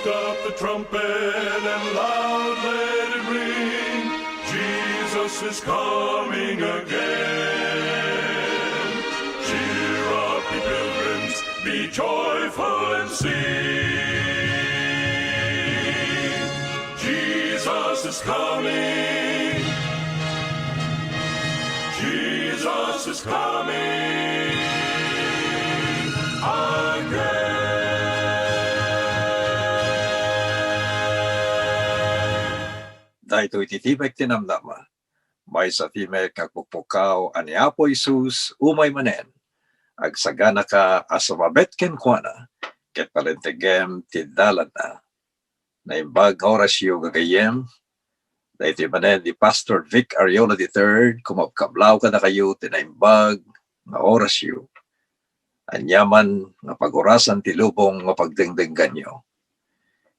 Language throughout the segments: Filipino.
Lift up the trumpet and loud let it ring. Jesus is coming again. Cheer up, ye pilgrims, be joyful and sing. Jesus is coming. Jesus is coming again. Dahito ititibek tinamnama, may sa timek agpukpukaw ani Apo Isus umay manen, agsagana ka asumabet ken kuana, ket palentegem tidalan na. Naimbag nga orasyo gagayem, dahito manen di Pastor Vic Ariola III, kumapkablaw ka na kayo tinaimbag nga orasyo. Anyaman nga pag-orasan ti lubong nga pagdengdenggan nyo.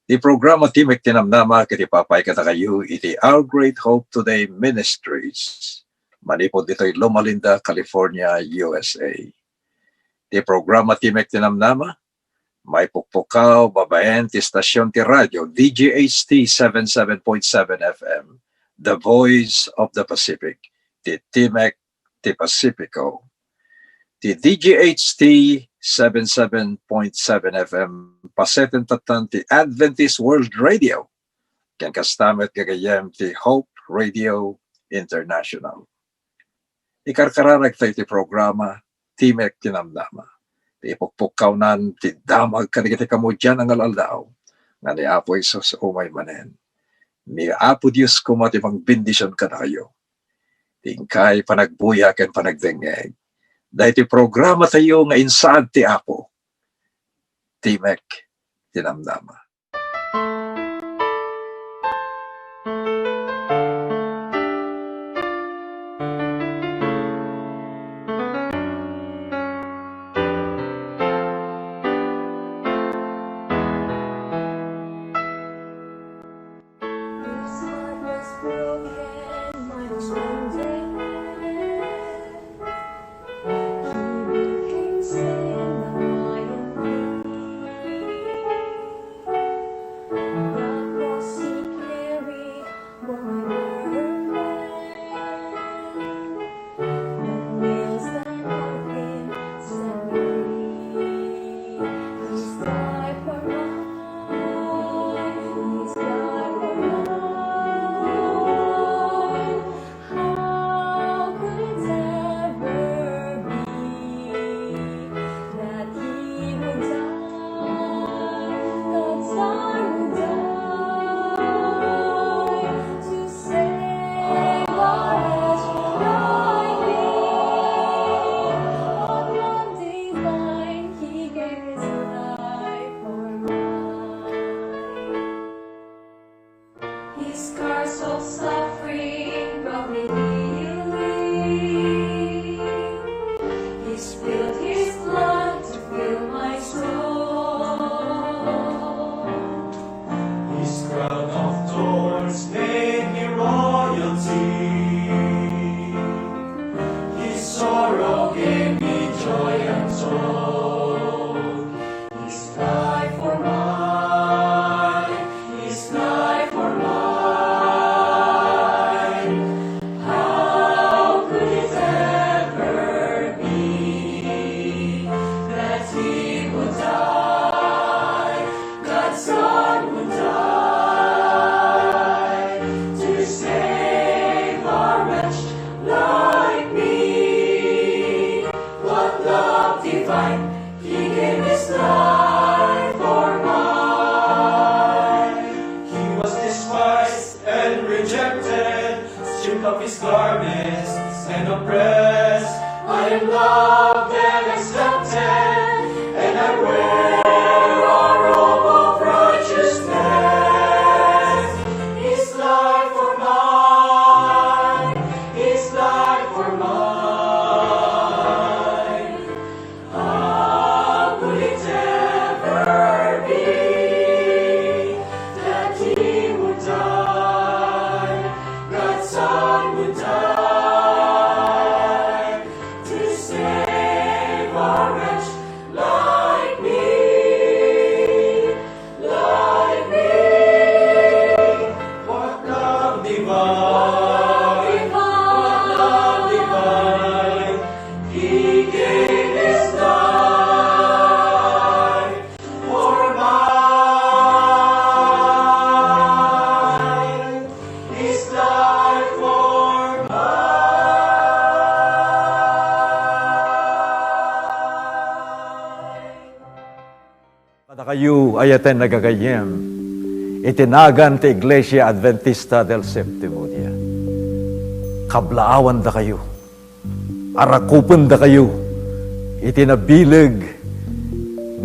Di programa Timek Tinamnama kiti papay kata kayo iti Our Great Hope Today Ministries. Manipod dito'y Loma Linda, California, USA. Di programa Timek Tinamnama, may pukpukaw babaen ti stasyon ti radyo DGHT 77.7 FM, The Voice of the Pacific, ti Timek ti Pacifico. Ti DGHT 77.7 FM, paseten tatan ti Adventist World Radio, ken kastamet gagayem ti Hope Radio International. Ikarkararag tayo ti programa, Timek Tinamnama. Ti ipukpukaw nan ti damag kanigiti kamudyan ang alaldaw, nga ni Apo Isus umay manen. Ni Apo Diyos kumatimang bendisyon ka na kayo. Tingkay panagbuya ken panagdengeg. Dahil ti programa tayo nga insaad ti Apo, Timek Tinamnama. Say Kayo ayaten nagagayem, itinagan ti Iglesia Adventista del Septimo Dia. Kablaawan da kayo, arakupan da kayo, itinabilig,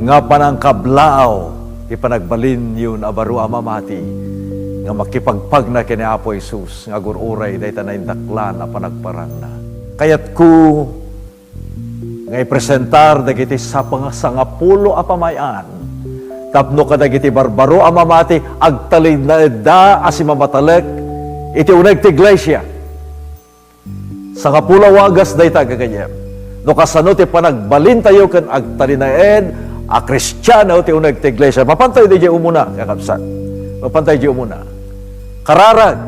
nga panang kablaaw, ipanagbalin yun abaro amamati, nga makipagpag na kini Apo Isus, nga gururay, dahi tanay dakla na panagparang na. Kayat ko, nga ipresentar, dagiti sa pangasangapulo apamayan, tapno ka dagiti barbaro amamati, agtalid na edda asimamatalek, iti uneg ti iglesia. Sa kapula wagas day tagaganyem. No kasano ti panagbalin tayo kan agtalid na ed, a kristyano ti uneg ti iglesia. Mapantay di umuna, kakabsat. Mapantay di umuna. Kararag.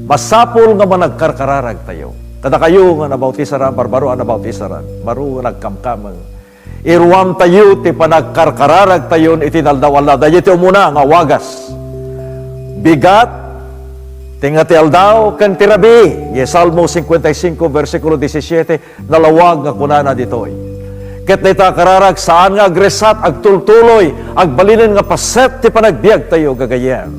Masapol nga managkarkararag tayo. Kada kayo nga nabautisaran, barbaro ang nabautisaran, baro nagkamkamang. Iruam tayo, ti panagkarkararag tayo, itinaldawala, dahi ti umuna, nga wagas. Bigat, tingati aldaw, kan tirabi. Salmo 55, versikulo 17, nalawag nga kunana ditoy. Ket nita kararag, saan nga agresat, agtultuloy, agbalinin nga paset, ti panagbiag tayo, gagayem.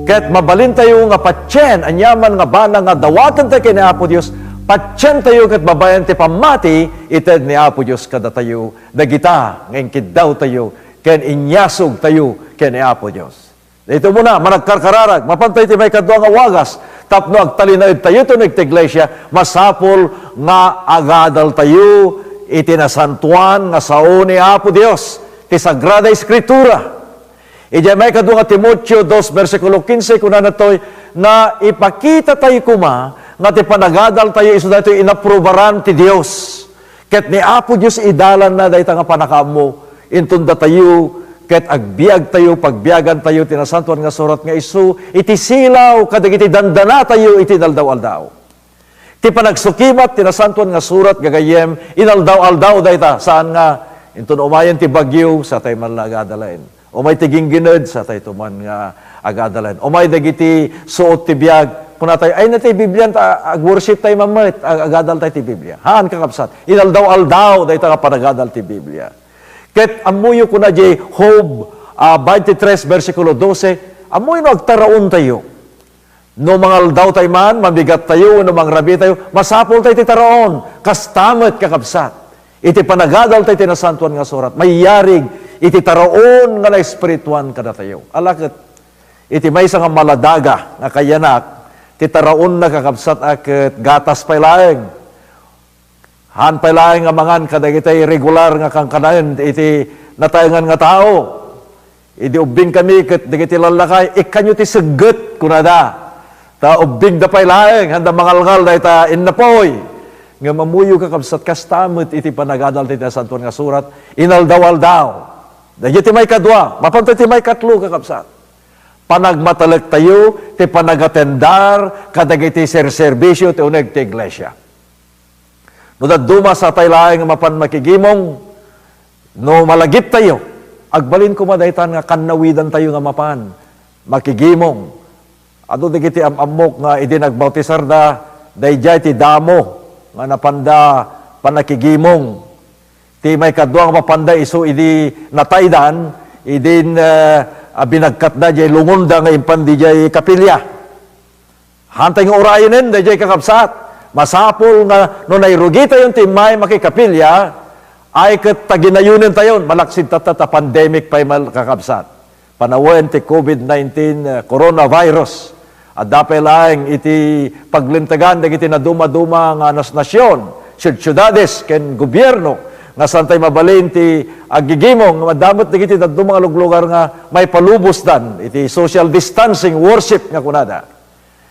Ket mabalin tayo nga patyen, anyaman nga bana nga dawatan tayo kini Apo Dios, patyen tayo ket babayan ti pamati, ited ni Apo Dios kada tayo, dagita, ngayon kidaw tayo, ken inyasog tayo ken ni Apo Dios. Dito muna, managkarkararag, mapantay ti may kadwa nga wagas, tapno agtalinaid tayo to nagti iglesia, masapol nga agadal tayo, itinasantuan nga sao ni Apo Dios, ti Sagrada Escritura. Ija may kadwa nga Timoteo 2, versikulo 15, kuna na to'y, na ipakita tayo kuma, nga ti panagadal tayo, iso na ito'y inaprubaran ti Dios. Ket ni Apo Dios idalan na, dahil nga panakamo, intunda tayo, ket agbiag tayo, pagbiagan tayo, tinasantuan nga surat nga isu, iti silaw, kadag iti dandana tayo, iti daldaw-aldaw. Ti panagsukimat, tinasantuan nga surat, gagayem, inaldaw-aldaw, dahil ta, saan nga, intun umayan ti bagyo, sa tayo man agadalain. O may tiging ginod, sa tayo tuman nga agadalain. O may dagiti suot ti biag, kung tayo, ay na tayo Biblia, ag-worship tayo mamit, agadal tayo ti Biblia. Haan kakapsat, inaldaw-aldaw, dahil ta nga panagadal ti Biblia. Ket amuyo ko na di Job 23, versikulo 12, amuyo no agtaraon tayo. No mangal daw tayo man, mabigat tayo, no mangrabi tayo, masapol tayo ti taraon, kastamet kakabsat. Iti panagadal tayo tinasantuan nga surat, may yarig, iti taraon nga na espirituan kada tayo. Alakit, iti may nga maladaga nga kayanak, ti taraon na kakabsat akit gatas pay laeng. Han pay laeng nga mangan kadag itay regular nga kang kanayon, iti natayangan nga tao. Iti ubing kami ket digiti lalakay, ikanyo ti seget kunada. Ta ubing da pay laeng, handa mangalngal da ita innapoy. Nga mamuyo kakabsat kastamit iti panagadal ti santuan nga surat, inaldaw-aldaw. Dagiti may kadwa, mapantay ti may katlo kakabsat. Panagmatalek tayo, ti panagatendar, kadagiti servisyo ti uneg ti iglesia. No daduma sa taylaeng mapan makigimong, no malagip tayo, agbalin ko madaitan nga kanawidan tayo nga mapan, makigimong. Ado digiti amok nga idi nagbautisar da, dayjay ti damo, nga napanda panakigimong. Ti may kadwa nga mapanda iso idi nataydan, idin binagkat da jay lungonda nga impandi jay kapilya. Hantay nga orayanin, dayjay kakabsat. Masapol nga, no nairugi tayo timay makikapilya, ay kat taginayunin tayo, malaksid tatata pandemic pa'y kakabsat. Panawen ti COVID-19 coronavirus, at dapay lang iti paglintagan, iti na duma-duma nga nasyon, syudades, ken gobyerno, nga santay mabalin ti agigimong, madamot iti na duma lugar nga may palubos dan, iti social distancing worship nga kunada.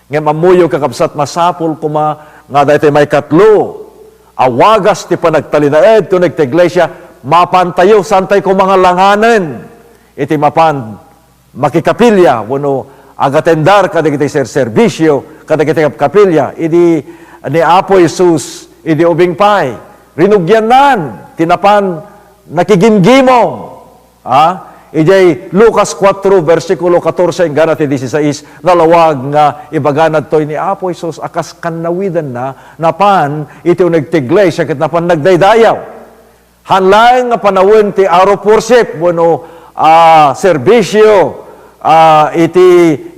Ngayon mamuyo kakabsat, masapol kuma, nga dahil may katlo, awagas ti panagtalinaed, tunig ti iglesia, mapantayo, santay ko mga langanen, iti mapan, makikapilya, wano, agatendar, kadagiti servisyo, kadagiti kapilya, idi, ni Apo Isus, idi ubing pay, rinugyanan, tinapan, nakigimgimong, Ijay Lucas 4, versikulo 14, hanggang 16, nalawag nga ibaganad to'y ni Apo Isus, akas kanawidan na, napan, ito nagtiglay, siya kat napan nagdaydayaw. Hanlaing nga panawin ti araw worship, bueno, serbisyo, iti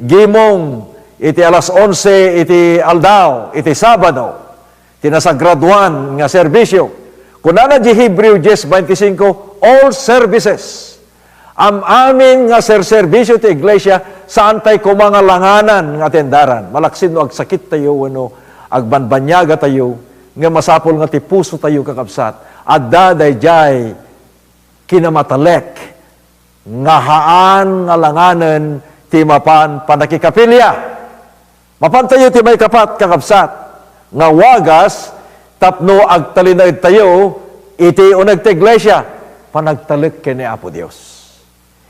gimong, iti alas 11, iti aldaw, iti sabado, tinasagraduan nga serbisyo. Kunana di Hebreo 10:25, all services. Amin nga serbisyo ti iglesia, saan tayo kumangalanganan nga tendaran. Malaksin no agsakit tayo, ano, agbanbanyaga tayo, nga masapol nga ti puso tayo kakabsat. Adda dayjay kinamatalek nga haan nga langanan ti mapan panakikapilya. Mapan tayo ti may kapat kakabsat nga wagas tapno agtalinaid tayo iti uneg ti iglesia panagtalek ken ni Apo Dios.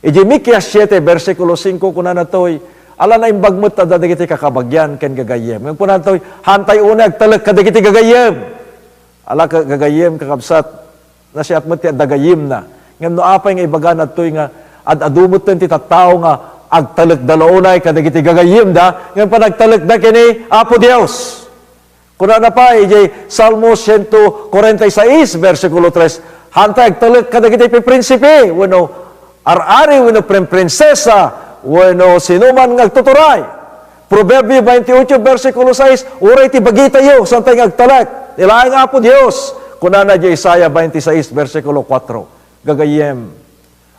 Iti Mikias 7 versikulo 5 kunan natoy ala na imbagmet ta dagiti kakabagyan ken gagayem. Ngem kunan natoy hantay uneg agtalek kadagiti gagayem. Ala gagayem kakabsat na siya at mati dagayim na. Ngam no apay nga ibaga na to'y nga adumot ti tattao nga agtalek dalaunay kadagiti gagayim da ngam panagtalek da kini Apo Dios. Kuna na pa ijay Salmo 146 versikulo 3 hantay agtalek kadagiti prinsipe wenno ar-ari wenno prinsesa wenno sinuman nga agtuturay. Proverbio 28 versikulo 6 uray ti bagi tayo santay nga agtalek ilaing Apo Dios. Kunana di Isaiah 26 versikulo 4 gagayem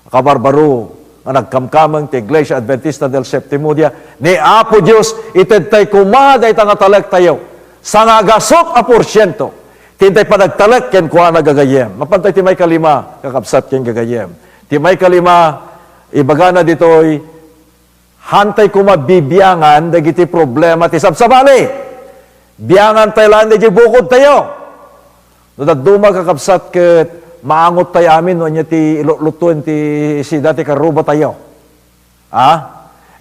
kabarbaro nga nagkamkamang ti Iglesia Adventista del Septimo Dia ni Apo Dios ited tay kumaday nga talek tayo sa ngagasot a porsyento tintay panagtalek ken kuana gagayem. Mapantay ti may kalima kakabsat ken gagayem. Ti may kalima ibagana ditoy hantay kumabibiyangan dagiti problema ti sabsabali. Biyangan tayo lang di bukod tayo. No daduma kakabsat ket maangot tayo amin no nya ti lutuin ti si dati karuba tayo.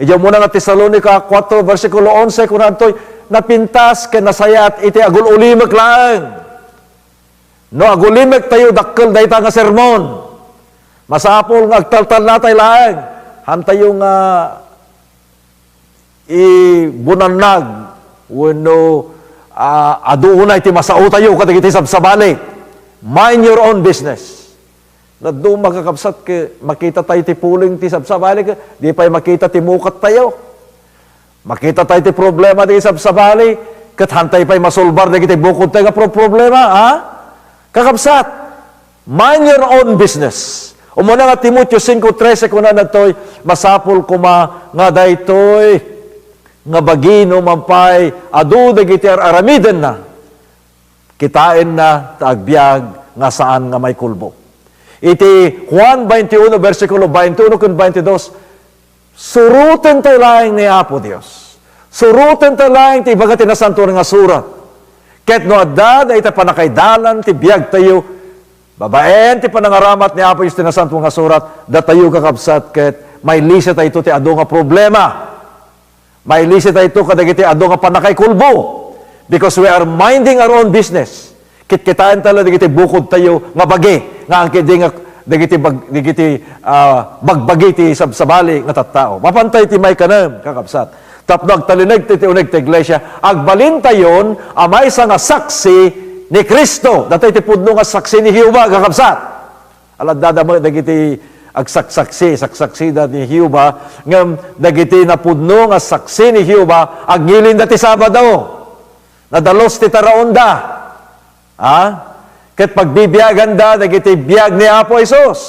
Idiyo muna nga Tesalonica 4 versikulo 11 kunantoy napintas ken nasayat iti agul ulimek lang. No agulimek tayo dakkel dayta nga sermon. Masapol nga agtaltal natay lang. Hantayo nga ibunannag wenno aduunay ti masao tayo kadagiti sabsabali. Mind your own business. Naddo makakabsat ke makita tayo ti puling ti sabsabali di pay makita ti mukat tayo. Makita tayo ti problema ti sabsabali ket hantay pay masolbar dagiti bukod tayo nga problema, Kakabsat, mind your own business. Umuna nga Timoteo 5:13 kunan natoy masapol kuma nga daytoy nga bagino mampay adu dagiti aramiden na kitain na taagbiag nga saan nga may kulbo. Iti Juan 21 versikulo 21 ken 22 suruten tayo laing ni Apo Dios. Suruten tayo laing ti ibaga tinasanto nga surat. Ket no adda ita panakaidalan ti biag tayo babaen ti panangaramat ni Apo Dios tinasanto nga surat datayo kakabsat ket may lisa tayo ti adu nga problema. May lisi tayo ito kadagiti ado nga panakay kulbo. Because we are minding our own business. Kitkitaan tala dagiti bukod tayo nga bagi. Nga ang kidi nga dagiti bagbagi ti sabsabali nga tattao. Mapantay ti may kanam kakabsat. Tapno agtalinag ti uneg ti iglesia. Agbalin tayon amay sa nga saksi ni Kristo. Datay ti pudno nga saksi ni Hiuba kakabsat. Alad dadama dagiti saksi da ni Hiuba ngam dagiti napudno nga saksi ni Hiuba agngilin dati Sabado nadalos ti taraonda ket pagbibiyagan da dagiti biag ni Apo Hesus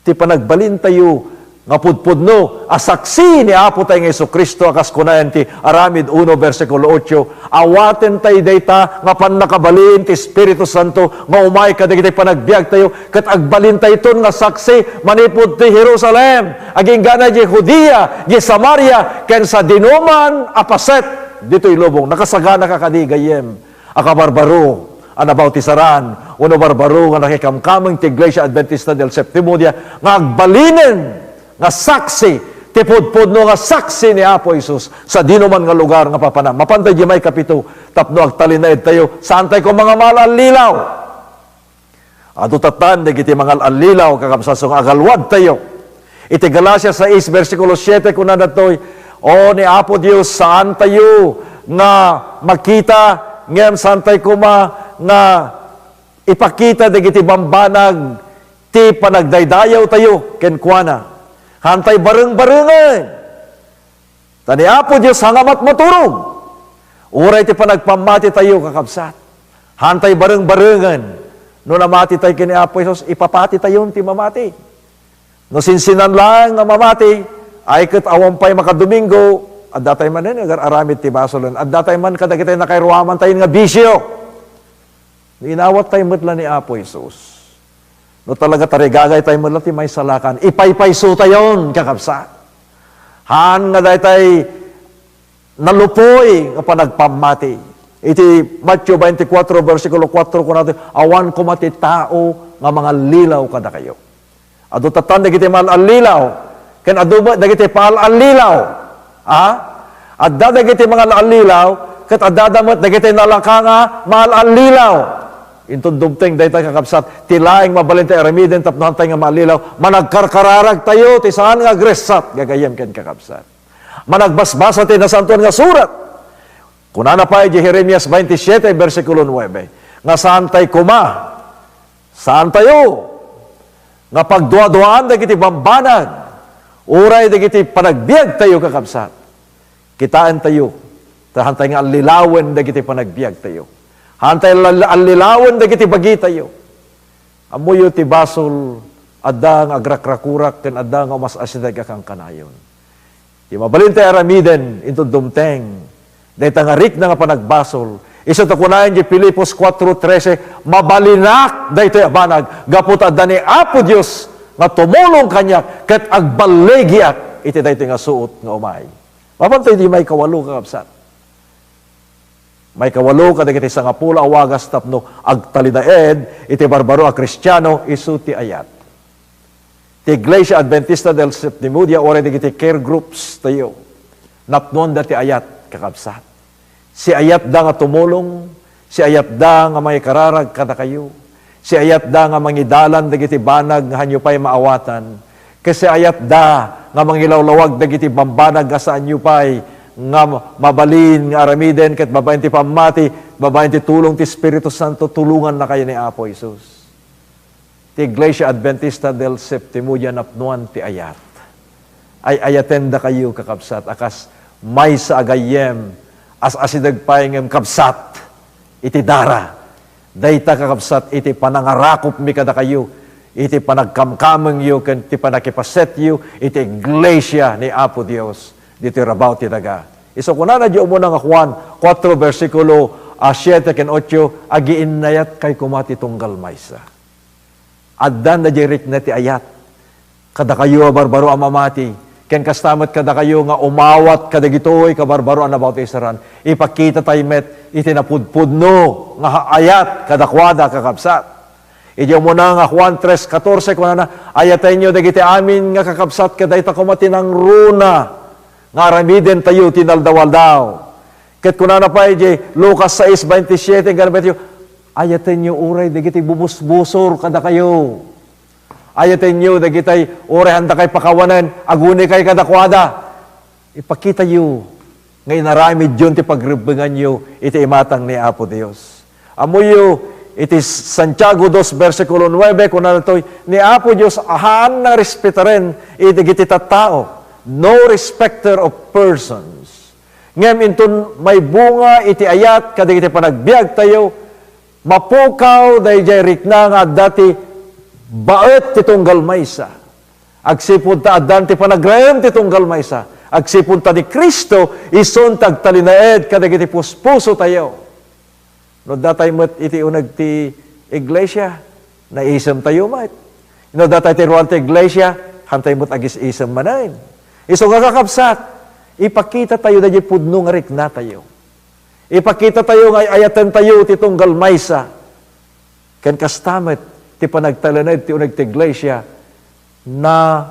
ti panagbalin tayo nga pudpudno saksi ni Apo tayo nga Jesucristo akas kunayan ti Aramid 1 versikulo 8 awaten tayo dayta nga pannakabalin ti Espiritu Santo nga umay kadagiti panagbiag tayo ket agbalin tayo ton nga saksi manipud ti Jerusalem aging gana di Judea di Samaria ken sa dinuman apaset dito'y lubong nakasagana ka kadi gayem akabarbaro anabautisaran uno barbaro nga nakikamkameng ti Iglesia Adventista del Septimo Dia nga agbalinen nga saksi, tipod-podno nga saksi ni Apo Isus sa dinuman nga lugar nga papanam. Mapantay di may kapito, tapno agtalinaid tayo, saan tayo kung mga malalilaw? Adutatan, dagiti mga alilaw, kakamsasong agalwad tayo. Iti Galacia 6, versikulo 7, kuna natoy, o ni Apo Dios, saan tayo nga makita, ngem saan tayo kuma nga ipakita dagiti bambanag ti panagdaydayaw tayo ken kuana. Hantay bareng-barengan. Tani Apo Dios hangamat maturog. Uray ti panagpamati tayo kakabsat. Hantay bareng-barengan. No namati tayo kini Apo Jesus, ipapati tayo ti mamati. No sinsinan lang nga mamati, ay ket awampay makadomingo, at datay man agar aramid ti basolan, at datay man kadagitay nakairuaman tayo nga bisyo. Inawat tayo matla ni Apo Jesus. No talaga tarigagay tayo matla ti may salakan, ipaypayso tayon kakabsat. Han nga daytay nalupoy nga panagpamati. Iti Matthew 24 versikulo 4 ko natin, awan ko mati tao nga mga lilaw kada kayo. Ado tatan dagiti mahal ang lilaw, ken adu dagiti pahal ang lilaw. Adda dagiti mga ang lilaw, ket adda damet dagiti nalakanga mahal ang lilaw. Intun dumteng dayta kakabsat, tilaing mabalente aramiden tapnohan tayo nga maalilaw, managkarkararag tayo, ti saan nga gresat, gagayem ken kakabsat. Managbasbasa ti nasantuan nga surat. Kunana pa di Jeremias 27, versikulo 9, nga saan tayo kuma, saan tayo, nga pagduwa-duwaan dagiti bambanag, uray dagiti panagbiag tayo kakabsat. Kitaan tayo, tahantay nga alilawen dagiti panagbiag tayo. Hantay alilawan dagiti bagi tayo. Amuyo ti basol adda nga agrakrakurak ken adda nga mas asidag kang kanayon. Ti mabalinte aramiden into dumteng dayta nga rik na nga panagbasol. Isu ta kunayan di Filipos 4:13 mabalinak daytoy abanag gapot adda ni Apo Dios nga tumulong kanya ket agbaligyak iti daytoy nga suot nga umay. Mapantay di may kawalo kakabsat. May kawalo kadagiti sangapula awagas tapno agtalidaed iti barbaro a Kristiyano isu ti ayat. Ti Iglesia Adventista del Septimo Dia ore digiti care groups tayo. Napnon dati ayat kakabsat. Si ayat da nga tumulong, si ayat da nga may kararag kada kayo. Si ayat da nga mangidalan dagiti banag nga hanyo pay maawatan. Kasi ayat da nga mangilawlawag dagiti bambanag nga saan nyo pay nga mabalin nga aramiden ket babaen ti pamati, babaen ti tulong ti Espiritu Santo, tulungan na kayo ni Apo Jesus. Ti Iglesia Adventista del Septimo Dia napnuan ti ayat. Ay ayatenda kayo kakabsat, akas may sa agayem, as asidag payengem kabsat, iti dara. Dayta kakabsat, iti panangarakop mi kada kayo, iti panagkamkameng yu, ken iti panakipaset yu, iti Iglesia ni Apo Dios. Dito rabaw ti daga. Iso kuna na di umuna nga Juan 4 versikulo 7 ken 8 agiin nayat kay kumati tunggal maysa. Addan na jerik na ti ayat. Kada kayo barbaro amamati ken kastamet kada kayo nga umawat kada gitoy ka barbaro an about isaran. Ipakita tay met iti napudpudno nga ayat kada kwada kakabsat. Idiyo mo na nga Juan 3:14 kuna na ayatay nyo dagiti amin nga kakabsat kada ita kumati ng runa nga aramiden tayo tinaldawaldaw. Ket kunana pa Lucas 6:27 ganapet yu, ayaten nyo uray dagiti bubus-busor kada kayo. Ayaten nyo dagiti uray handa kay pakawanan, aguni kay kadakwada. Ipakita yu nga inaramid yun ti pagrebengan yu iti imatang ni Apo Dios. Amuyo iti Santiago 2 versikulo 9 kunana toy ni Apo Dios ahan na respetaren iti dagiti tattao. No respecter of persons. Ngem intun may bunga iti ayat kadagiti panagbiag tayo mapukaw dayjay rikna nga dati baet ti tunggal maysa. Agsipud ta addan ti panagrayem ti tunggal maysa. Agsipud ta ni Kristo ison tagtalinaed kadagiti puspuso tayo. No datay met iti uneg ti iglesia naisem tayo met. No datay ti ruan ti iglesia hantay met agis isem manayn. Iso nga kakabsat, ipakita tayo na pudno nga rikna tayo. Ipakita tayo nga ayaten tayo ti tunggal maysa. Ken kastamet ti panagtalaned ti uneg ti iglesia na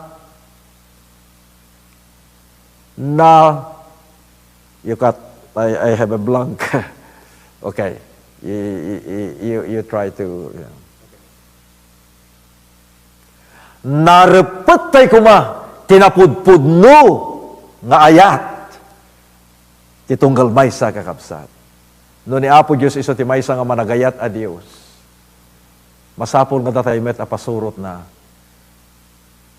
you got I have a blank. Okay. You try to narepet tayo kuma tinapudpudno nga ayat ti tunggal maysa kakabsat. No ni Apo Dios iso ti maysa nga managayat a Dios. Masapol nga datay met apasurot na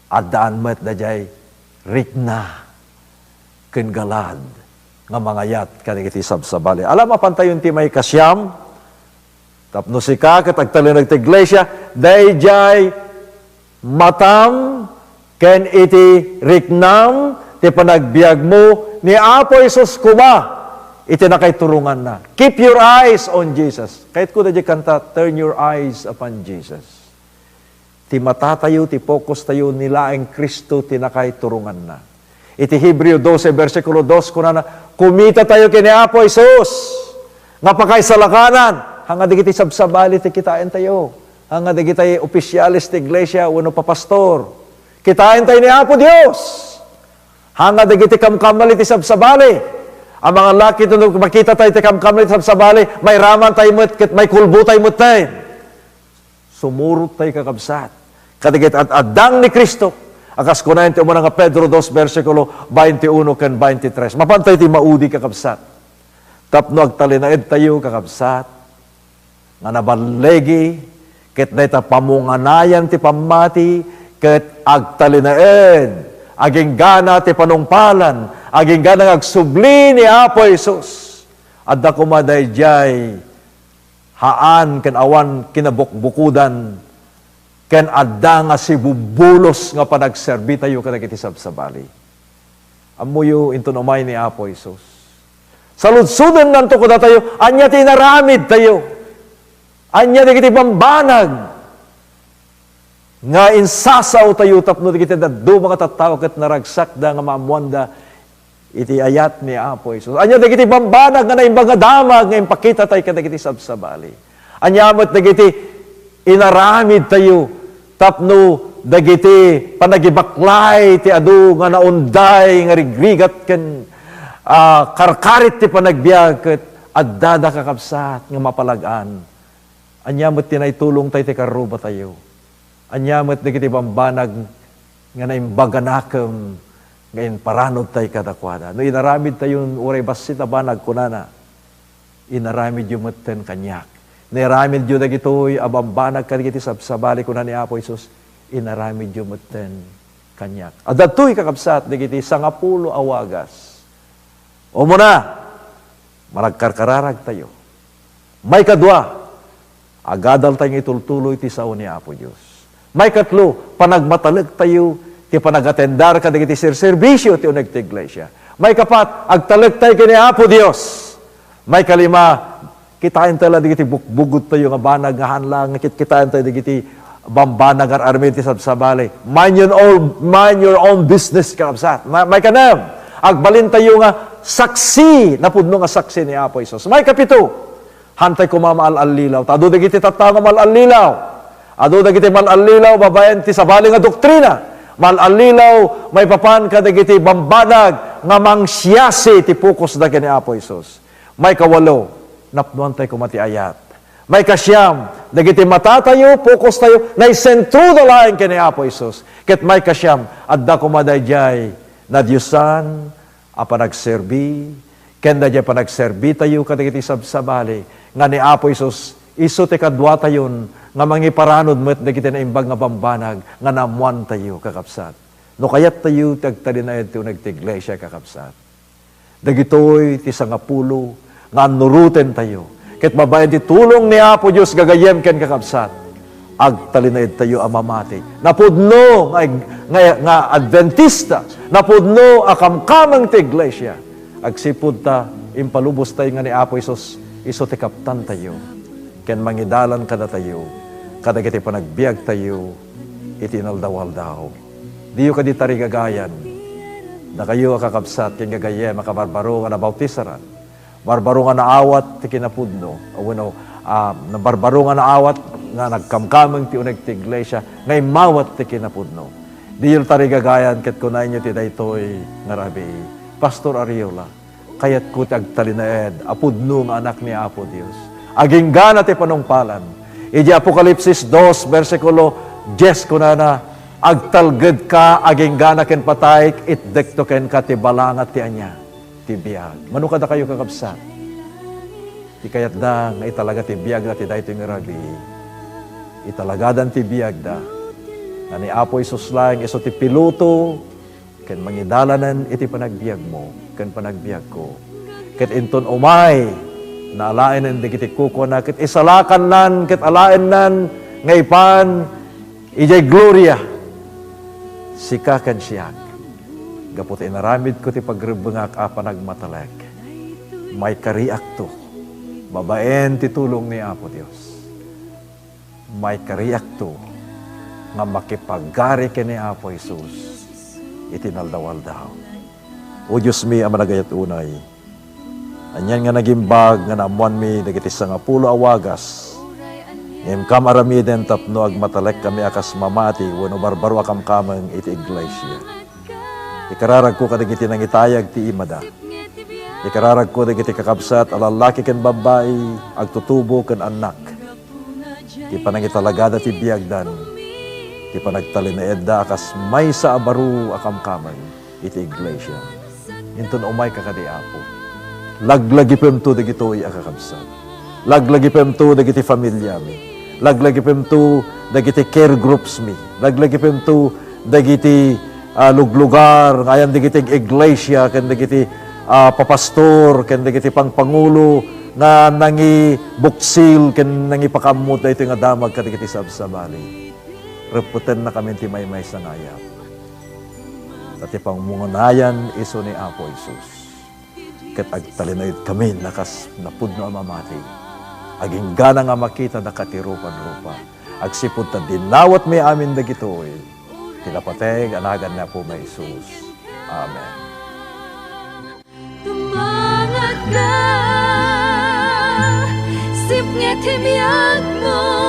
adaan met dajay rikna ken galad nga mangayat kanigiti sabsabali. Alam mapantayon ti may kasyam tapno sika ket agtalinag ti iglesia dayjay matam ken iti riknam ti panagbiag mo ni Apo Isus kuma iti nakaiturungan na. Keep your eyes on Jesus. Kahit ko na di kanta, turn your eyes upon Jesus. Ti mata tayo, ti focus tayo, nilaeng Kristo, ti nakaiturungan na. Iti Hebreo 12, versikulo 2, kuna na, kumita tayo kini Apo Isus, nga pakaisalakanan, hanga di kiti sabsabali, ti kitain tayo. Hanga di kiti opisyalis ti iglesia, uno pa pastor. Kitain tayo ni Apo Dios. Hanga di kiti kamkamali ti sabsabali. Ang mga laki ito, makita tayo tikam-kamlit sa sabali, may raman tayo mo't, may kulbo tayo mo't tayo. Sumurot tayo kakabsat. Katigit at adang ni Kristo, akas kunayin tayo mo nga Pedro 2, versikulo 21 kan 23. Mapantay tayo maudi kakabsat. Tapno agtalinaid tayo kakabsat, nga nabalegi, ket na ita pamunganayan ti pamati, ket agtalinaid, aging gana ti panungpalan, aging gana agsubli ni Apo Isus. Adda kumadayjay haan ken awan kinabukbukudan ken adda nga sibubulos nga panagserbi tayo kadagiti sabsabali. Amuyo into umay ni Apo Isus. Saludsudan nanto kuda tayo, anya tinaramid tayo. Anya digiti bambanag nga insasaw tayo tapno kita da do mga tattao ket naragsak da nga maamuanda iti ayat ni Apo Isus. Anya dagiti bambanag nga naimbang damag nga impakita tayo kadagiti sabsabali. Anya met dagiti inaramid tayo tapno dagiti panagibaklay ti adu nga naunday nga rigrigat ken karkarit ti panagbiag ket adda da kakabsat nga mapalagan. Anya met tinaytulong tayo ti karuba tayo. Anyamat na kiti bambanag nga naimbaganakam ngayon paranod tayo kadakwada. No inaramid tayo uray basit na banag kunana. Inaramid yung maten kanyak. Inaramid yung nagitoy abambanag kanigiti sabsabali kunan ni Apo Isus. Inaramid yung maten kanyak. At dato'y kakabsat nagiti sangapulo awagas. O muna, maragkarkararag tayo. May kadwa, agadal tayong itultuloy ti sao ni Apo Diyos. May katlo, panagmatalag tayo, ti panagatendar ka dagiti serbisyo ti uneg ti iglesia. May kapat, agtalag tayo kini Apo Dios. May kalima, kitain tayo dagiti bukbugod tayo nga banag nga hanlang, kitain tayo dagiti bambanag ar armin ti sabsabali. Mind your own business kakabsat. May kanam, agbalin tayo nga saksi, napudno nga saksi ni Apo Isus. May kapito, hantay ko mamaalalilaw. Tado dagiti tattao nga malalilaw. Ado dagiti malalilaw, babayan ti sabali nga doktrina. Malalilaw, may papan ka dagiti bambanag, nga mangsyasi ti pukos da kini Apo Isus. May kawalo, napnuan tayo kumati ayat. May kasyam, dagiti mata tayo, pukos tayo, na isentro da laing kini Apo Isus. Ket may kasyam, adda kumadayjay, na Diyosan, apanagserbi, ken da panagserbi tayo kadagiti sabsabali, nga ni Apo Isus, iso ti kadwa tayon, nga mangiparanod mo't na kita na imbag nga bambanag, nga namuan tayo kakapsat. No kayat tayo, tagtalinayad tayo nagtiglesia kakapsat. Dagitoy, ti sangapulo, nga nuruten tayo. Ket mabayan ti tulong ni Apo Diyos gagayem ken kakapsat. Agtalinayad tayo amamati. Napudno nga Adventista, napudno akamkamang ti iglesia. Agsipud ta, impalubos tayo nga ni Apo Isus, iso ti kaptan tayo. Ken mangidalan kada tayo, kadagiti panagbiag tayo, itinaldawaldaw. Diyo ka di tarigagayan, na kayo kakabsat, ken gagayem, makabarbaro nga nabautisaran, barbaro nga naawat, ti kinapudno, barbaro nga naawat, nga nagkamkamang ti uneg ti iglesia, ngay mawat ti kinapudno. Diyo tarigagayan, ket kunay nyo ti daytoy, nga rabi, Pastor Ariola, kayat ko ti agtalinaed, apudno nga anak ni Apo Dios. Aging gana ti panungpalan. Iji Apokalipsis 2, versikulo 10, kunana, agtalged ka, aging gana ken patay, itdekto ken ka ti balangat ti anya, ti biyag. Mano kada kayo kakabsat? Ti kayat da, nga italaga ti biyag na ti dayto nga rabi, italagadan ti biyag da, nga ni Apo Isus lang, iso ti piloto, ken mangidalanan iti panagbiag mo, ken panagbiag ko. Ket inton umay, naalain nan digiti kuko na, ket isalakan nan, ket alain nan, ngaypan, ijay gloria, sika ken siyak. Gapot inaramid ko ti pagribengak a panagmatalag. May kariak to, babaen ti tulong ni Apo Dios. May kariak to, nga makipagari ken ni Apo Isus, itinaldawal daw. O Diyos mi, ang managayat unay, anyan nga nagimbag nga naamuan mi, dagiti sangapulo awagas, ngem kam aramiden tapno agmatalek kami akas mamati, wano barbaro akam kamang iti iglesia. Ikararag ko kadagiti nang itayag ti imada. Ikararag ko dagiti kakabsat, alalaki ken babae, agtutubo ken anak. Ti panangitalagada ti biagdan, ti panagtalinaedda akas may sa abaru akam kamang iti iglesia. Inton umay kakadi Apo. Laglagipem to dagitoy akakabsat. Laglagipem to dagiti familia mi. Laglagipem to dagiti care groups mi. Laglagipem to dagiti luglugar, ngayon dagiti iglesia, ken dagiti papastor, ken dagiti pangpangulo, nga nangi buksil, ken nangi pakamot na ito nga damag kadagiti sabsabali. Reputen na kami ti may sa ngayap. Tati pangmungunayan iso ni Apo Isus. Ket agtalinayod kami nakas napudno ang mamati. Aging gana nga makita nakatirupan-rupa. Agsipod ta dinawat may amin dagitoy. Tinapateg anagan na po may Isus. Amen. Tumangat ka, sip ngeti mo.